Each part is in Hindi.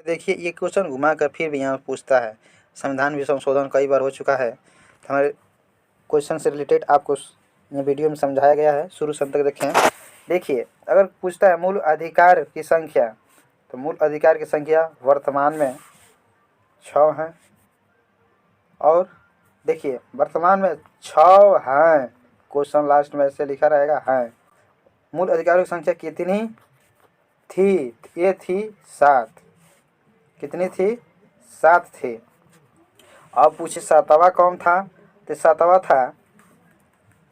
देखिए ये क्वेश्चन घुमा कर फिर भी यहाँ पूछता है। संविधान भी संशोधन कई बार हो चुका है। हमारे क्वेश्चन से रिलेटेड आपको ये वीडियो में समझाया गया है, शुरू से अंत तक देखें। देखिए अगर पूछता है मूल अधिकार की संख्या, तो मूल अधिकार की संख्या वर्तमान में 6 हैं। और देखिए वर्तमान में 6 हैं, क्वेश्चन लास्ट में ऐसे लिखा रहेगा हैं। मूल अधिकारों की संख्या कितनी थी? ये थी 7। कितनी थी? 7 थी। अब पूछे 7वां कौन था? तो 7वां था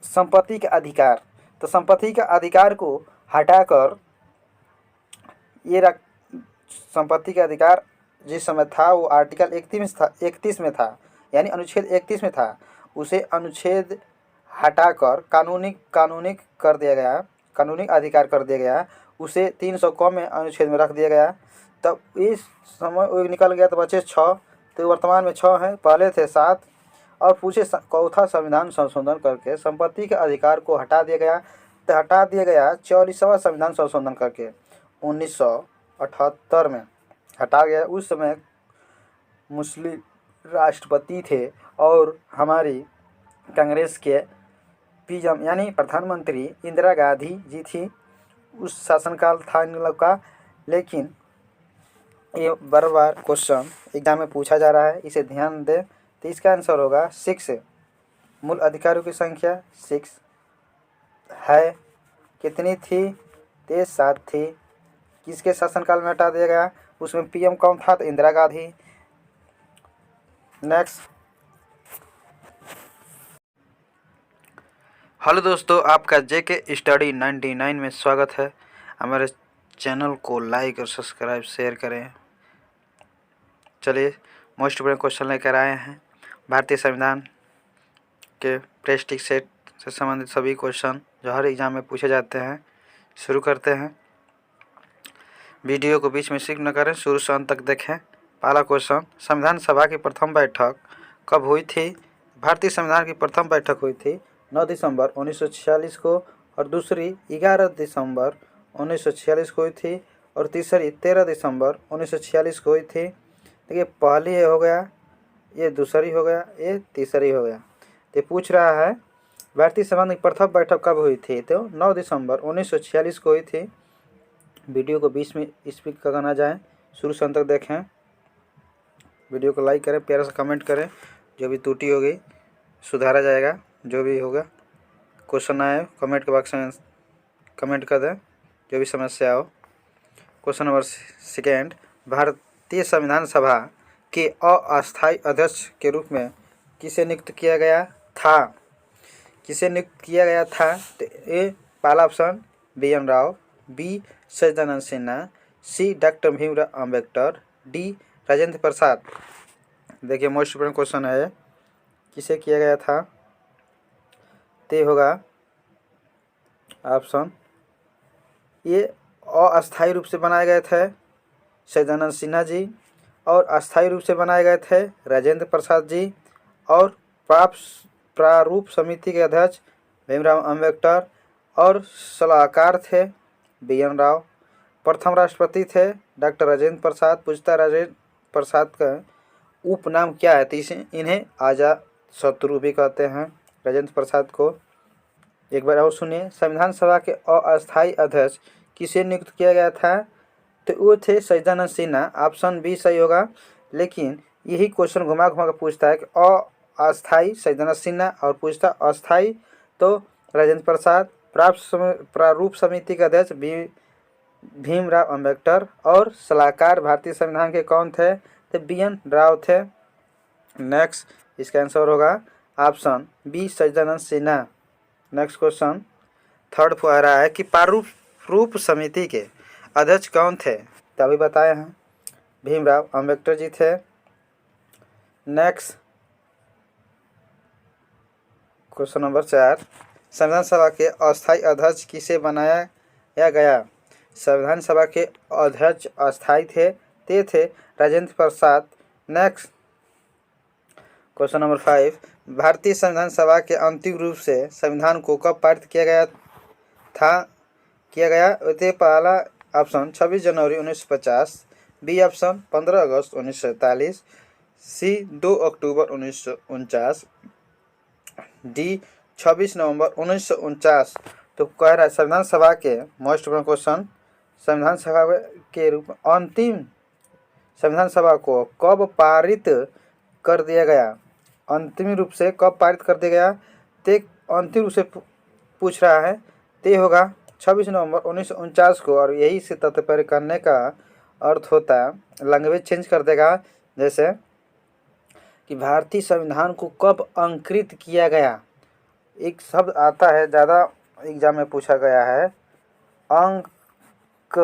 संपत्ति का अधिकार। तो संपत्ति का अधिकार को हटाकर ये संपत्ति का अधिकार जिस समय था वो आर्टिकल 31 में था, यानी अनुच्छेद 31 में था। उसे अनुच्छेद हटाकर कानूनिक कर दिया गया, कानूनी अधिकार कर दिया गया। उसे 300 कम में अनुच्छेद में रख दिया गया। तब इस समय वो निकल गया तो बचे 6। तो वर्तमान में 6 हैं, पहले थे 7। और पूछे चौथा संविधान संशोधन करके संपत्ति के अधिकार को हटा दिया गया। तो हटा दिया गया 44वां संविधान संशोधन करके 1978 में हटा गया। उस समय मुस्लिम राष्ट्रपति थे और हमारी कांग्रेस के पीएम यानी प्रधानमंत्री इंदिरा गांधी जी थी। उस शासनकाल था इन लोग का। लेकिन ये बार बार क्वेश्चन एग्जाम में पूछा जा रहा है, इसे ध्यान दें। तो इसका आंसर होगा 6। मूल अधिकारों की संख्या 6 है। कितनी थी? तो 7 थी। किसके शासनकाल में हटा दिया गया? उसमें पीएम कौन था? तो इंदिरा गांधी। नेक्स्ट। हेलो दोस्तों, आपका जेके स्टडी 99 में स्वागत है। हमारे चैनल को लाइक और सब्सक्राइब शेयर करें। चलिए मोस्ट इंपोर्टेंट क्वेश्चन लेकर आए हैं। भारतीय संविधान के प्रेस्टिज सेट से संबंधित सभी क्वेश्चन जो हर एग्जाम में पूछे जाते हैं, शुरू करते हैं। वीडियो को बीच में स्किप न करें, शुरू से अंत तक देखें। पहला क्वेश्चन, संविधान सभा की प्रथम बैठक कब हुई थी? भारतीय संविधान की प्रथम बैठक हुई थी 9 दिसंबर 1946 को, और दूसरी 11 दिसंबर 1946 को हुई थी, और तीसरी 13 दिसंबर 1946 को हुई थी। देखिए पहली ये हो गया, ये दूसरी हो गया, ये तीसरी हो गया। तो पूछ रहा है भारतीय संविधान की प्रथम बैठक कब हुई थी? तो 9 दिसंबर 1946 को हुई थी। वीडियो को बीच में स्किप कर ना जाएं, शुरू से अंत तक देखें। वीडियो को लाइक करें, प्यारा सा कमेंट करें। जो भी त्रुटि होगी सुधारा जाएगा। जो भी होगा क्वेश्चन आए कमेंट के बॉक्स में कमेंट कर दें, जो भी समस्या हो। क्वेश्चन नंबर 2, भारतीय संविधान सभा के अस्थायी अध्यक्ष के रूप में किसे नियुक्त किया गया था? किसे नियुक्त किया गया था? तो ए पहला ऑप्शन BN राव, बी सच्चिदानंद सिन्हा, सी डॉक्टर भीमराव अम्बेडकर, डी राजेंद्र प्रसाद। देखिए मोस्ट इंपोर्टेंट क्वेश्चन है, किसे किया गया था? ते होगा ऑप्शन ये अस्थायी रूप से बनाए गए थे सच्चिदानंद सिन्हा जी, और अस्थायी रूप से बनाए गए थे राजेंद्र प्रसाद जी, और प्रारूप समिति के अध्यक्ष भीमराव अम्बेडकर, और सलाहकार थे BN राव। प्रथम राष्ट्रपति थे डॉक्टर राजेंद्र प्रसाद। पूछता राजेंद्र प्रसाद का उपनाम क्या है? तो इन्हें आज़ाद शत्रु भी कहते हैं राजेंद्र प्रसाद को। एक बार और सुनिए, संविधान सभा के अस्थायी अध्यक्ष किसे नियुक्त किया गया था? तो वो थे सच्चिदानंद सिन्हा। ऑप्शन बी सही होगा। लेकिन यही क्वेश्चन घुमा घुमा कर पूछता है कि अस्थायी सच्चिदानंद सिन्हा, और पूछता अस्थायी तो राजेंद्र प्रसाद। प्रारूप समिति के अध्यक्ष भीमराव अम्बेडकर, और सलाहकार भारतीय संविधान के कौन थे? तो BN राव थे। नेक्स्ट, इसका आंसर होगा ऑप्शन बी सच्चिदानंद सिन्हा। नेक्स्ट क्वेश्चन, थर्ड पूछ रहा है कि प्रारूप समिति के अध्यक्ष कौन थे? तो अभी बताए हैं, भीमराव अम्बेडकर जी थे। नेक्स्ट क्वेश्चन नंबर 4, संविधान सभा के अस्थायी अध्यक्ष किसे बनाया गया? संविधान सभा के अध्यक्ष अस्थायी थे, ते थे Rajendra Prasad. Next question number 5, भारतीय संविधान सभा के अंतिम रूप से संविधान को कब पारित किया गया था? तो पहला ऑप्शन 26 जनवरी 1950, बी ऑप्शन 15 अगस्त 1947, सी 2 अक्टूबर 1949, डी 26 नवंबर 1949। तो कह रहा है संविधान सभा के मोस्ट इम्पोर्टेंट क्वेश्चन, संविधान सभा के रूप में अंतिम संविधान सभा को कब पारित कर दिया गया, अंतिम रूप से कब पारित कर दिया गया, ते अंतिम रूप से पूछ रहा है। ते होगा 26 नवंबर 1949 को। और यही से तात्पर्य करने का अर्थ होता है, लैंग्वेज चेंज कर देगा, जैसे कि भारतीय संविधान को कब अंकित किया गया। एक शब्द आता है, ज़्यादा एग्जाम में पूछा गया है, अंककृत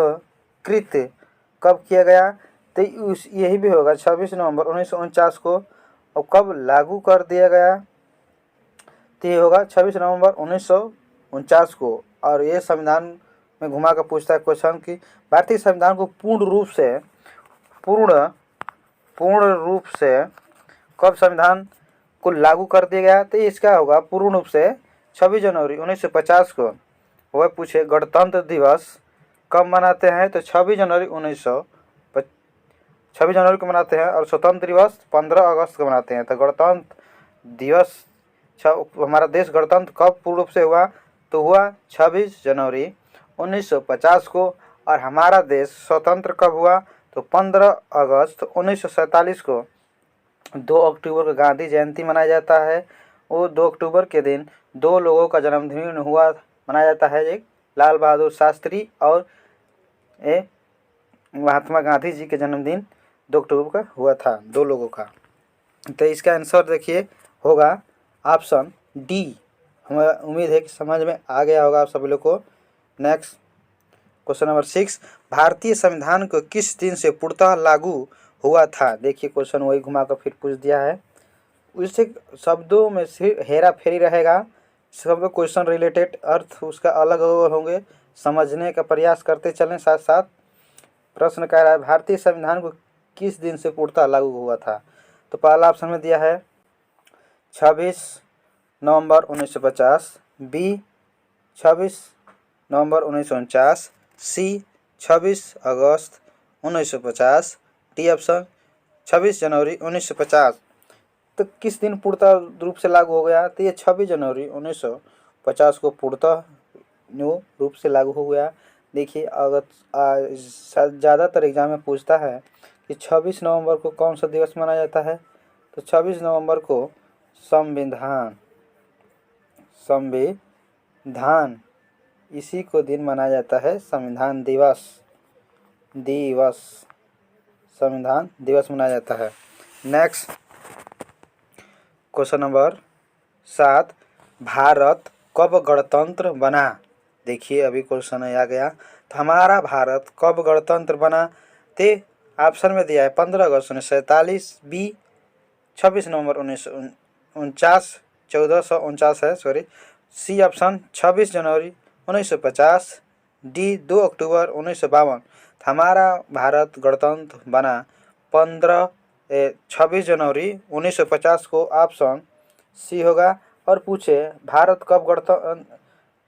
कब किया गया, तो यही भी होगा 26 नवंबर 1949 को। और कब लागू कर दिया गया, तो ये होगा 26 नवंबर 1949 को। और ये संविधान में घुमा कर पूछता है क्वेश्चन कि भारतीय संविधान को पूर्ण रूप से कब संविधान को लागू कर दिया गया, तो इसका होगा पूर्ण रूप से 26 जनवरी 1950 को। वह पूछे गणतंत्र दिवस कब मनाते हैं, तो 26 जनवरी को मनाते हैं। और स्वतंत्र दिवस 15 अगस्त को मनाते हैं। तो गणतंत्र दिवस हमारा देश गणतंत्र कब पूर्ण रूप से हुआ, तो हुआ 26 जनवरी 1950 को। और हमारा देश स्वतंत्र कब हुआ, तो 15 अगस्त 1947 को। 2 अक्टूबर को गांधी जयंती मनाया जाता है। वो 2 अक्टूबर के दिन दो लोगों का जन्मदिन हुआ मनाया जाता है, एक लाल बहादुर शास्त्री और महात्मा गांधी जी के जन्मदिन 2 अक्टूबर का हुआ था, दो लोगों का। तो इसका आंसर देखिए होगा ऑप्शन डी। हमें उम्मीद है कि समझ में आ गया होगा आप सभी लोग को। नेक्स्ट क्वेश्चन नंबर 6, भारतीय संविधान को किस दिन से पूर्णतः लागू हुआ था। देखिए क्वेश्चन वही घुमा कर फिर पूछ दिया है, उससे शब्दों में सिर्फ हेरा फेरी रहेगा। सब क्वेश्चन रिलेटेड अर्थ उसका अलग होंगे, समझने का प्रयास करते चलें साथ साथ। प्रश्न कह रहा है भारतीय संविधान को किस दिन से पूर्णतः लागू हुआ था। तो पहला ऑप्शन में दिया है 26 नवंबर 1950, बी 26 नवंबर 1949, सी 26 अगस्त 1950, डी ऑप्शन 26 जनवरी 1950। तो किस दिन पूर्णतः रूप से लागू हो गया, तो ये 26 जनवरी 1950 को पूर्णतः रूप से लागू हो गया। देखिए अगर ज़्यादातर एग्जाम में पूछता है कि 26 नवंबर को कौन सा दिवस मनाया जाता है, तो 26 नवंबर को संविधान इसी को दिन मनाया जाता है, संविधान दिवस संविधान दिवस मनाया जाता है। नेक्स्ट क्वेश्चन नंबर 7, भारत कब गणतंत्र बना। देखिए अभी क्वेश्चन आ गया, तो हमारा भारत कब गणतंत्र बना, ते ऑप्शन में दिया है 15 अगस्त 1947, बी 26 नवंबर 1949 1449 है सॉरी, सी ऑप्शन 26 जनवरी 1950, डी 2 अक्टूबर 1952। हमारा भारत गणतंत्र बना 26 जनवरी 1950 को, ऑप्शन सी होगा। और पूछे भारत कब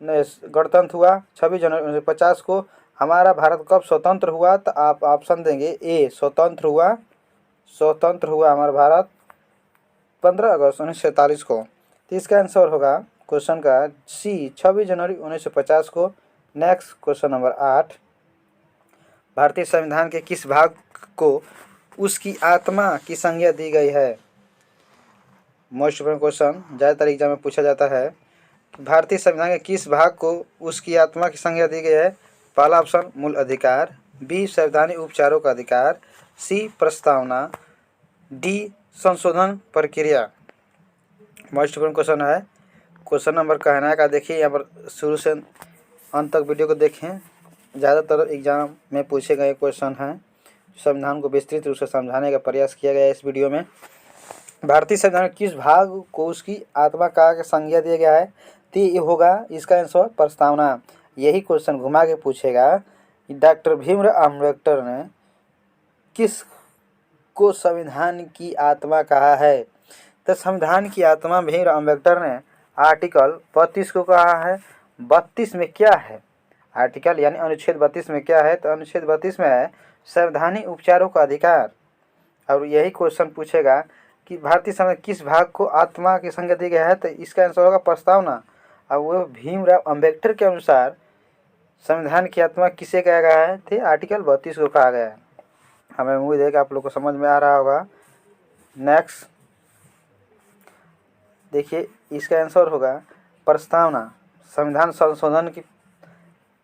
गणतंत्र हुआ, 26 जनवरी 1950 को। हमारा भारत कब स्वतंत्र हुआ, तो आप ऑप्शन देंगे ए स्वतंत्र हुआ हमारा भारत 15 अगस्त 1947 को। तो इसका आंसर होगा क्वेश्चन का सी 26 जनवरी 1950 को। नेक्स्ट क्वेश्चन नंबर 8, भारतीय संविधान के किस भाग को उसकी आत्मा की संज्ञा दी गई है। मोस्ट इम्पोर्टेंट क्वेश्चन ज़्यादातर एग्जाम में पूछा जाता है कि भारतीय संविधान के किस भाग को उसकी आत्मा की संज्ञा दी गई है। पहला ऑप्शन मूल अधिकार, बी संवैधानिक उपचारों का अधिकार, सी प्रस्तावना, डी संशोधन प्रक्रिया। मोस्ट इम्पोर्टेंट क्वेश्चन है। क्वेश्चन नंबर कहना का देखिए, यहाँ पर शुरू से अंत तक वीडियो को देखें। ज़्यादातर एग्जाम में पूछे गए क्वेश्चन हैं, संविधान को विस्तृत रूप से समझाने का प्रयास किया गया है इस वीडियो में। भारतीय संविधान किस भाग को उसकी आत्मा का संज्ञा दिया गया है, तो ये होगा इसका आंसर प्रस्तावना। यही क्वेश्चन घुमा के पूछेगा डॉक्टर भीमराव अम्बेडकर ने किस को संविधान की आत्मा कहा है। तो संविधान की आत्मा भीमराव अम्बेडकर ने आर्टिकल 32 को कहा है। 32 में क्या है, आर्टिकल यानी अनुच्छेद 32 में क्या है, तो अनुच्छेद 32 में है संवैधानिक उपचारों का अधिकार। और यही क्वेश्चन पूछेगा कि भारतीय संविधान किस भाग को आत्मा की संज्ञा दी गया है, तो इसका आंसर होगा प्रस्तावना। और वो भीमराव अंबेडकर के अनुसार संविधान की आत्मा किसे कहा गया है, थे आर्टिकल 32 को कहा गया है। हमें उम्मीद है कि आप लोग को समझ में आ रहा होगा। नेक्स्ट देखिए, इसका आंसर होगा प्रस्तावना। संविधान संशोधन की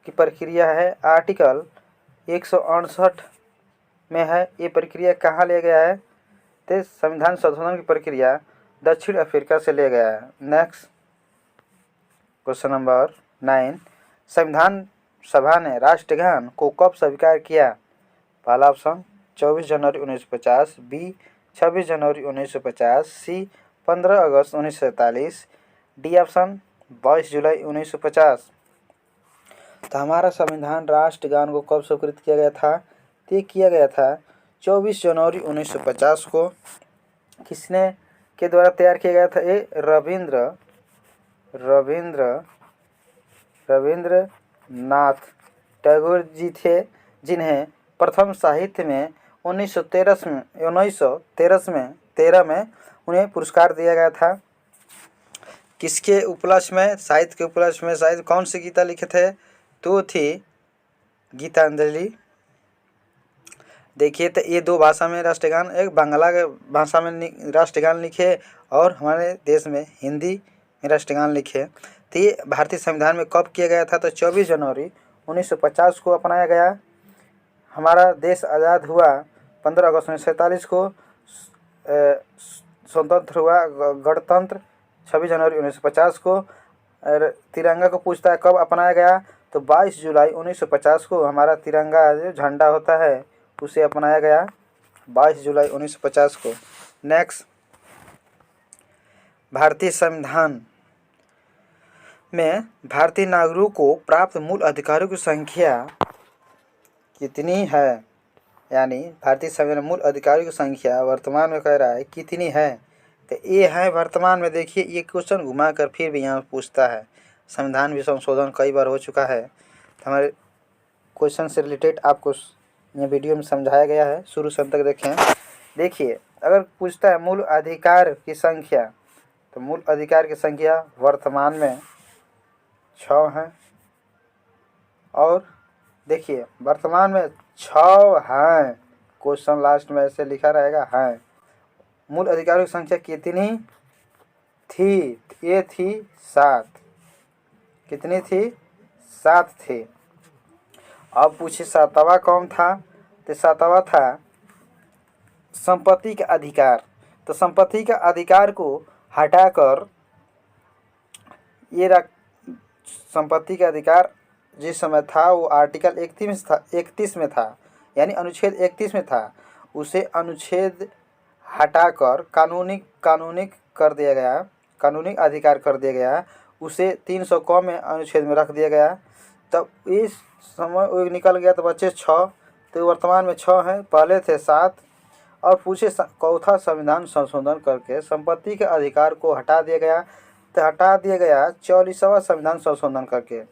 प्रक्रिया है आर्टिकल 168 में है। ये प्रक्रिया कहाँ ले गया है, तो संविधान संशोधन की प्रक्रिया दक्षिण अफ्रीका से ले गया है। नेक्स्ट क्वेश्चन नंबर 9, संविधान सभा ने राष्ट्रगान को कब स्वीकार किया। पहला ऑप्शन 24 जनवरी 1950, बी 26 जनवरी 1950, सी 15 अगस्त 1947, डी ऑप्शन 22 जुलाई 1950। तो हमारा संविधान राष्ट्रगान को कब स्वीकृत किया गया था, तो किया गया था 24 जनवरी 1950 को। किसने के द्वारा तैयार किया गया था, ये रविंद्रनाथ टैगोर जी थे, जिन्हें प्रथम साहित्य में 1913 में उन्हें पुरस्कार दिया गया था। किसके उपलक्ष्य में, साहित्य के उपलक्ष्य में। साहित्य कौन सी गीता लिखे थे, तो थी गीतांजलि। देखिए, तो ये दो भाषा में राष्ट्रगान, एक बांग्ला के भाषा में राष्ट्रगान लिखे और हमारे देश में हिंदी में राष्ट्रगान लिखे। तो ये भारतीय संविधान में कब किया गया था, तो 24 जनवरी 1950 को अपनाया गया। हमारा देश आज़ाद हुआ 15 अगस्त 1947 को। स्वतंत्र हुआ गणतंत्र 26 जनवरी 1950 को। और तिरंगा को पूछता है कब अपनाया गया, तो 22 जुलाई 1950 को हमारा तिरंगा जो झंडा होता है उसे अपनाया गया 22 जुलाई 1950 को। नेक्स्ट, भारतीय संविधान में भारतीय नागरिकों को प्राप्त मूल अधिकारों की संख्या कितनी है, यानी भारतीय संविधान मूल अधिकारों की संख्या वर्तमान में कह रहा है कितनी है, तो ये है वर्तमान में। देखिए, ये क्वेश्चन घुमा कर फिर भी यहाँ पूछता है। संविधान भी संशोधन कई बार हो चुका है, तो हमारे क्वेश्चन से रिलेटेड आपको ये वीडियो में समझाया गया है, शुरू से अंत तक देखें। देखिए, अगर पूछता है मूल अधिकार की संख्या, तो मूल अधिकार की संख्या वर्तमान में 6 है। और देखिए, वर्तमान में 6 हैं, क्वेश्चन लास्ट में ऐसे लिखा रहेगा है। मूल अधिकारों की संख्या कितनी थी, ये थी 7। कितनी थी, 7 थी। अब पूछे 7वां कौन था, तो 7वां था संपत्ति का अधिकार। तो संपत्ति का अधिकार को हटाकर ये संपत्ति का अधिकार जिस समय था वो आर्टिकल 31 में था, यानी अनुच्छेद 31 में था। उसे अनुच्छेद हटाकर कानूनिक कर दिया गया, कानूनी अधिकार कर दिया गया। उसे 300 में अनुच्छेद में रख दिया गया। तब इस समय वो निकल गया तो बचे 6, तो वर्तमान में 6 हैं, पहले थे 7। और पूछे चौथा संविधान संशोधन करके संपत्ति के अधिकार को हटा दिया गया, तो हटा दिया गया 44वां संविधान संशोधन करके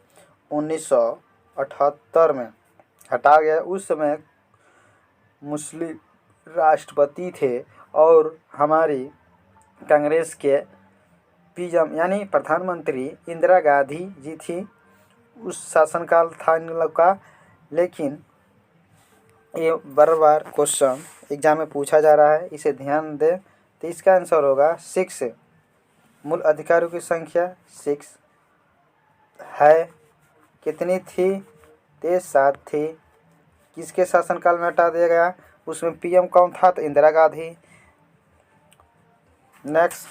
1978 में हटा गया। उस समय मुस्लिम राष्ट्रपति थे और हमारी कांग्रेस के पीएम यानी प्रधानमंत्री इंदिरा गांधी जी थी। उस शासनकाल था इन लोग का। लेकिन ये बार बार क्वेश्चन एग्जाम में पूछा जा रहा है, इसे ध्यान दें। तो इसका आंसर होगा 6। मूल अधिकारों की संख्या 6 है। कितनी थी, तो 7 थी। किसके शासनकाल में हटा दिया गया, उसमें पीएम कौन था, तो इंदिरा गांधी। नेक्स्ट,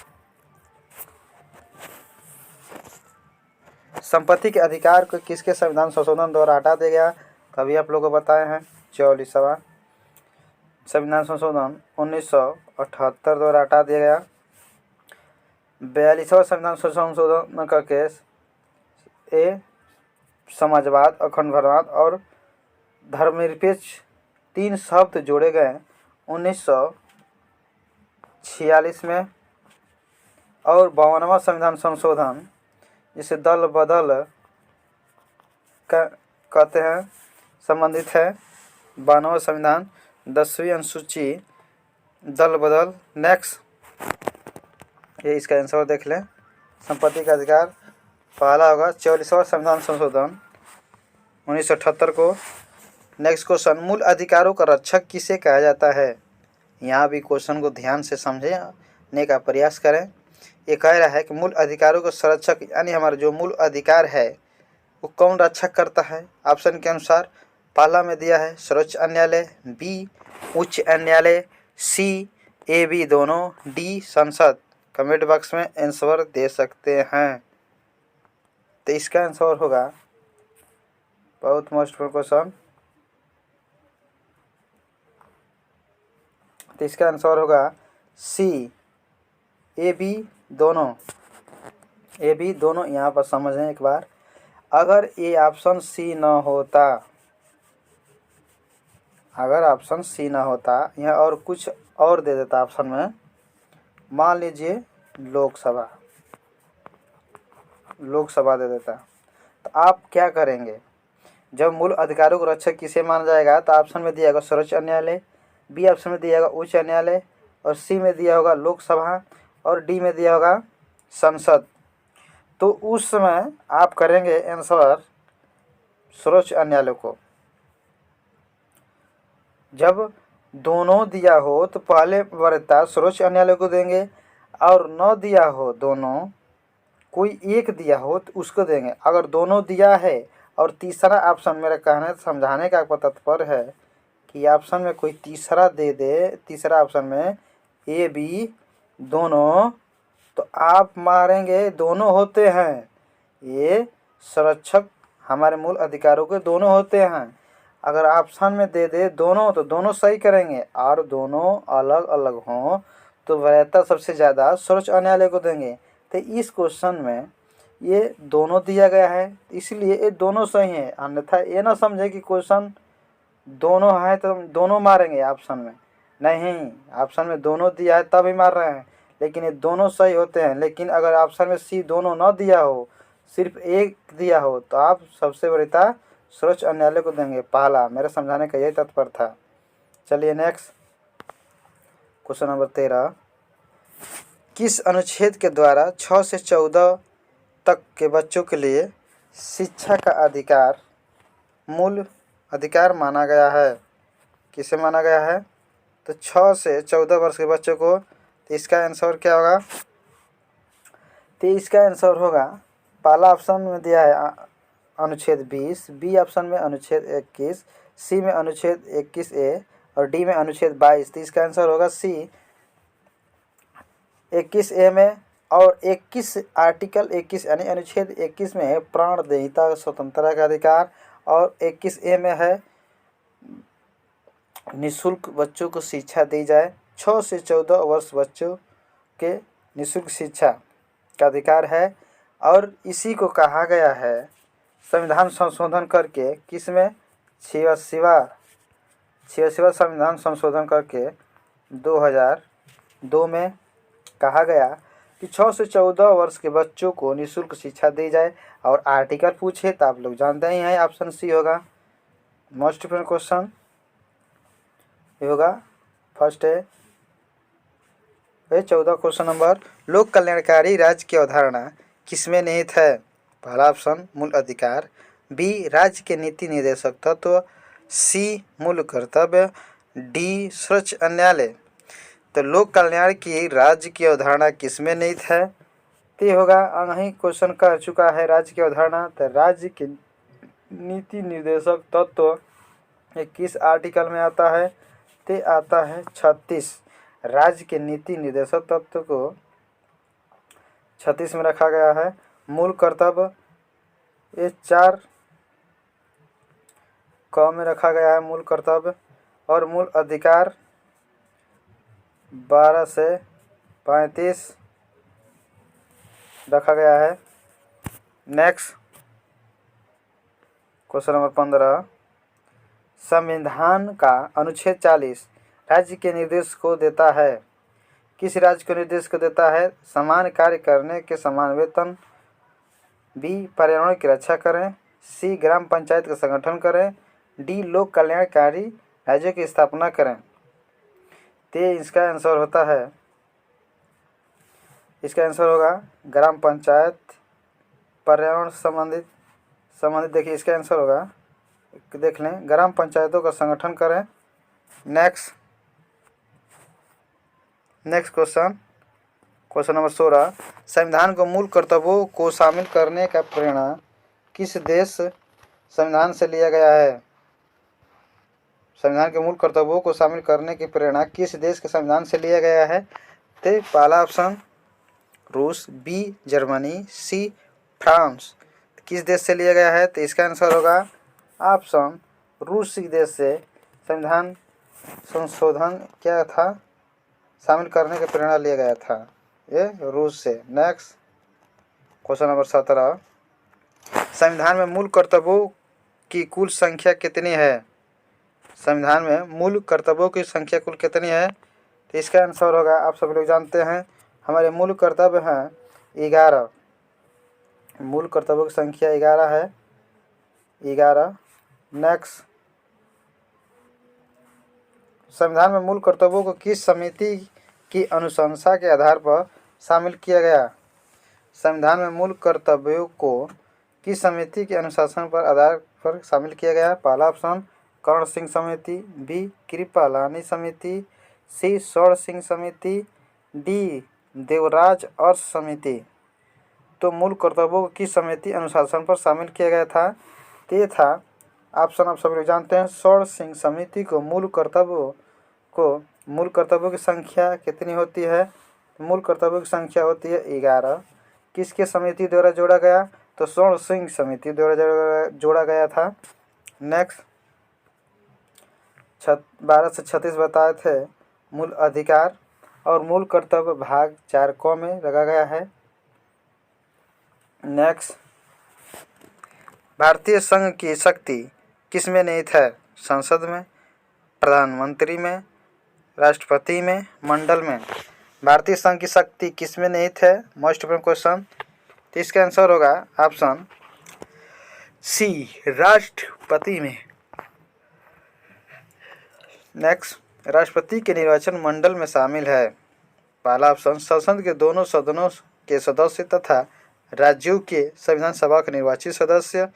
संपत्ति के अधिकार को किसके संविधान संशोधन द्वारा हटा दिया गया, कभी आप लोगों को बताए हैं 44वां संविधान संशोधन 1978 द्वारा हटा दिया गया। 42वां संविधान संशोधन करके समाजवाद, अखंडवाद और धर्मनिरपेक्ष 3 शब्द जोड़े गए 1946 में। और 52वां संविधान संशोधन जिसे दल बदल कहते हैं संबंधित है। 92वां संविधान, 10वीं अनुसूची दल बदल। नेक्स्ट, ये इसका आंसर देख लें। संपत्ति का अधिकार पहला होगा 44वां संविधान संशोधन 1978 को। नेक्स्ट क्वेश्चन, मूल अधिकारों का रक्षक किसे कहा जाता है? यहाँ भी क्वेश्चन को ध्यान से समझने का प्रयास करें। ये कह रहा है कि मूल अधिकारों का संरक्षक यानी हमारा जो मूल अधिकार है वो कौन रक्षक करता है? ऑप्शन के अनुसार पहला में दिया है सर्वोच्च न्यायालय, बी उच्च न्यायालय, सी ए बी दोनों, डी संसद। कमेंट बॉक्स में आंसर दे सकते हैं। तो इसका आंसर होगा, बहुत मोस्ट क्वेश्चन, तो इसका आंसर होगा सी ए बी दोनों। ए बी दोनों यहाँ पर समझें एक बार। अगर ये ऑप्शन सी न होता, अगर ऑप्शन सी ना होता, यहाँ और कुछ और दे देता ऑप्शन में, मान लीजिए लोकसभा दे देता, तो आप क्या करेंगे? जब मूल अधिकारों को रक्षक किसे माना जाएगा तो ऑप्शन में दिया होगा सर्वोच्च न्यायालय, बी ऑप्शन में दिया होगा उच्च न्यायालय, और सी में दिया होगा लोकसभा, और डी में दिया होगा संसद। तो उस समय आप करेंगे आंसर सर्वोच्च न्यायालय को। जब दोनों दिया हो तो पहले वरीयता सर्वोच्च न्यायालय को देंगे, और न दिया हो दोनों, कोई एक दिया हो तो उसको देंगे। अगर दोनों दिया है और तीसरा ऑप्शन, मेरा कहने समझाने का तात्पर्य है कि ऑप्शन में कोई तीसरा दे दे, तीसरा ऑप्शन में ए बी दोनों, तो आप मारेंगे दोनों होते हैं। ये संरक्षक हमारे मूल अधिकारों के दोनों होते हैं। अगर ऑप्शन में दे दे दोनों तो दोनों सही करेंगे, और दोनों अलग अलग हों तो वरीयता सबसे ज़्यादा सर्वोच्च न्यायालय को देंगे। तो इस क्वेश्चन में ये दोनों दिया गया है, इसलिए ये दोनों सही है। अन्यथा ये ना समझे कि क्वेश्चन दोनों है तो दोनों मारेंगे ऑप्शन में, नहीं, ऑप्शन में दोनों दिया है तभी मार रहे हैं, लेकिन ये दोनों सही होते हैं। लेकिन अगर ऑप्शन में सी दोनों न दिया हो, सिर्फ एक दिया हो, तो आप सबसे वरीयता सर्वोच्च न्यायालय को देंगे। पहला मेरे समझाने का यही तात्पर्य था। चलिए नेक्स्ट, क्वेश्चन नंबर 13, किस अनुच्छेद के द्वारा 6 से 14 तक के बच्चों के लिए शिक्षा का अधिकार मूल अधिकार माना गया है? किसे माना गया है? तो 6 से 14 वर्ष के बच्चों को। तो इसका आंसर क्या होगा? तो इसका आंसर होगा, पहला ऑप्शन में दिया है अनुच्छेद 20, बी ऑप्शन में अनुच्छेद 21, सी में अनुच्छेद 21A और डी में अनुच्छेद 22। तो इसका आंसर होगा सी 21A में, और 21 आर्टिकल 21 यानी अनुच्छेद 21 में है प्राणदयिता स्वतंत्रता का अधिकार, और 21A में है निःशुल्क बच्चों को शिक्षा दी जाए। 6 से 14 वर्ष बच्चों के निःशुल्क शिक्षा का अधिकार है, और इसी को कहा गया है संविधान संशोधन करके, किसमें? 86वां संविधान संशोधन करके 2002 में कहा गया कि 6 से 14 वर्ष के बच्चों को निःशुल्क शिक्षा दी जाए। और आर्टिकल पूछे तो आप लोग जानते ही हैं, ऑप्शन सी होगा। मोस्ट इंपोर्टेंट क्वेश्चन होगा, फर्स्ट है 14 क्वेश्चन नंबर, लोक कल्याणकारी राज्य की अवधारणा किसमें निहित है? पहला ऑप्शन मूल अधिकार, बी राज्य के नीति निर्देशक तत्व, सी मूल कर्तव्य, डी सर्वोच्च न्यायालय। तो लोक कल्याण की राज्य की अवधारणा किसमें निहित है? तो होगा, नहीं क्वेश्चन कर चुका है राज्य की अवधारणा। तो राज्य के नीति निर्देशक तत्व ये किस आर्टिकल में आता है? तो आता है 36। राज्य के नीति निर्देशक तत्व को 36 में रखा गया है। मूल कर्तव्य ये 4 क में रखा गया है मूल कर्तव्य, और मूल अधिकार 12 से 35 रखा गया है। नेक्स्ट क्वेश्चन नंबर 15, संविधान का अनुच्छेद 40 राज्य के निर्देश को देता है। किस राज्य को निर्देश को देता है? समान कार्य करने के समान वेतन, बी पर्यावरण की रक्षा करें, सी ग्राम पंचायत का संगठन करें, डी लोक कल्याणकारी राज्यों की स्थापना करें। तो इसका आंसर होता है, इसका आंसर होगा ग्राम पंचायत। पर्यावरण संबंधित देखिए इसका आंसर होगा, देख लें, ग्राम पंचायतों का संगठन करें। नेक्स्ट क्वेश्चन नंबर 16, संविधान को मूल कर्तव्यों को शामिल करने का प्रेरणा किस देश संविधान से लिया गया है? संविधान के मूल कर्तव्यों को शामिल करने की प्रेरणा किस देश के संविधान से लिया गया है? तो पहला ऑप्शन रूस, बी जर्मनी, सी फ्रांस। किस देश से लिया गया है? तो इसका आंसर होगा ऑप्शन रूस देश से संविधान संशोधन क्या था, शामिल करने की प्रेरणा लिया गया था, ये रूस से। नेक्स्ट क्वेश्चन नंबर 17, संविधान में मूल कर्तव्यों की कुल संख्या कितनी है? संविधान में मूल कर्तव्यों की संख्या कुल कितनी है? तो इसका आंसर होगा, आप सब लोग जानते हैं, हमारे मूल कर्तव्य हैं 11। मूल कर्तव्यों की संख्या 11 है, 11। नेक्स्ट, संविधान में मूल कर्तव्यों को किस समिति की अनुशंसा के आधार पर शामिल किया गया? संविधान में मूल कर्तव्यों को किस समिति के अनुशासन पर आधार पर शामिल किया गया? पहला ऑप्शन कर्ण सिंह समिति, बी कृपलानी समिति, सी स्वर्ण सिंह समिति, डी देवराज अर्थ समिति। तो मूल कर्तव्यों को किस समिति अनुशासन पर शामिल किया गया था? ये था ऑप्शन, आप सब लोग जानते हैं, स्वर्ण सिंह समिति को मूल कर्तव्यों की संख्या कितनी होती है? मूल कर्तव्यों की संख्या होती है 11। किसके समिति द्वारा जोड़ा गया? तो स्वर्ण सिंह समिति द्वारा जोड़ा गया था। नेक्स्ट 12 से 36 बताए थे मूल अधिकार और मूल कर्तव्य भाग 4 क में रखा गया है। नेक्स्ट, भारतीय संघ की शक्ति किस में निहित है? संसद में, प्रधानमंत्री में, राष्ट्रपति में, मंडल में। भारतीय संघ की शक्ति किस में निहित है? Most important question. तो इसका आंसर होगा ऑप्शन सी राष्ट्रपति में। नेक्स्ट, राष्ट्रपति के निर्वाचन मंडल में शामिल है। पहला ऑप्शन संसद के दोनों सदनों के सदस्य तथा राज्यों के संविधान सभा के निर्वाचित सदस्य।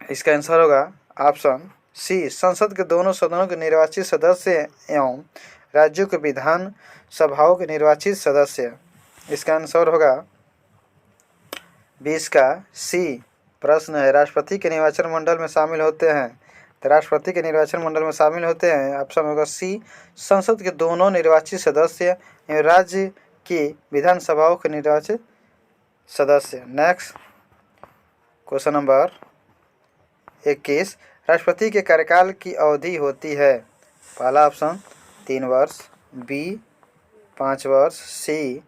इसका आंसर होगा ऑप्शन सी संसद के दोनों सदनों के निर्वाचित सदस्य एवं राज्यों के विधान सभाओं के निर्वाचित सदस्य। इसका आंसर होगा 20 का सी। प्रश्न है, राष्ट्रपति के निर्वाचन मंडल में शामिल होते हैं, तो राष्ट्रपति के निर्वाचन मंडल में शामिल होते हैं, ऑप्शन होगा सी संसद के दोनों निर्वाचित सदस्य एवं राज्य की विधानसभाओं के निर्वाचित सदस्य। नेक्स्ट क्वेश्चन नंबर 21, राष्ट्रपति के कार्यकाल की अवधि होती है। पहला ऑप्शन 3 वर्ष, बी 5 वर्ष, सी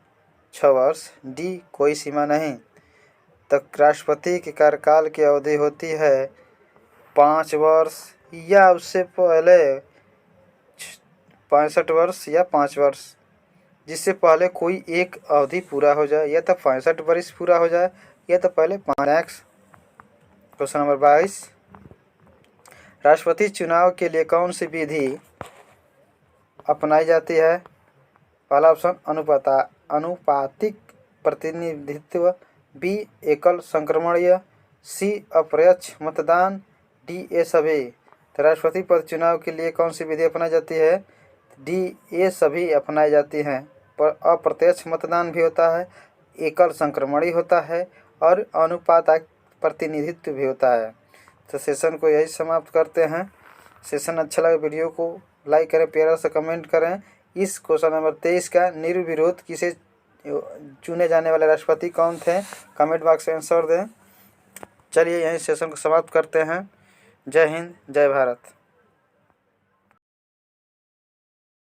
6 वर्ष, डी कोई सीमा नहीं। तक राष्ट्रपति के कार्यकाल की अवधि होती है 5 वर्ष या उससे पहले 65 वर्ष या 5 वर्ष, जिससे पहले कोई एक अवधि पूरा हो जाए, या तो 65 वर्ष पूरा हो जाए या तो पहले 5। नेक्स्ट क्वेश्चन नंबर 22, राष्ट्रपति चुनाव के लिए कौन सी विधि अपनाई जाती है? पहला ऑप्शन अनुपातिक प्रतिनिधित्व, बी एकल संक्रमणीय, सी अप्रत्यक्ष मतदान, डी ए सभी। तो राष्ट्रपति पद चुनाव के लिए कौन सी विधि अपनाई जाती है? डी ए सभी अपनाई जाती हैं। पर अप्रत्यक्ष मतदान भी होता है, एकल संक्रमणीय होता है और अनुपातिक प्रतिनिधित्व भी होता है। तो सेशन को यही समाप्त करते हैं। सेशन अच्छा लगे वीडियो को लाइक करें, प्यारा से कमेंट करें। इस क्वेश्चन नंबर 23 का निर्विरोध किसे चुने जाने वाले राष्ट्रपति कौन थे, कमेंट बॉक्स में आंसर दें। चलिए यहीं सेशन को समाप्त करते हैं। जय हिंद, जय भारत।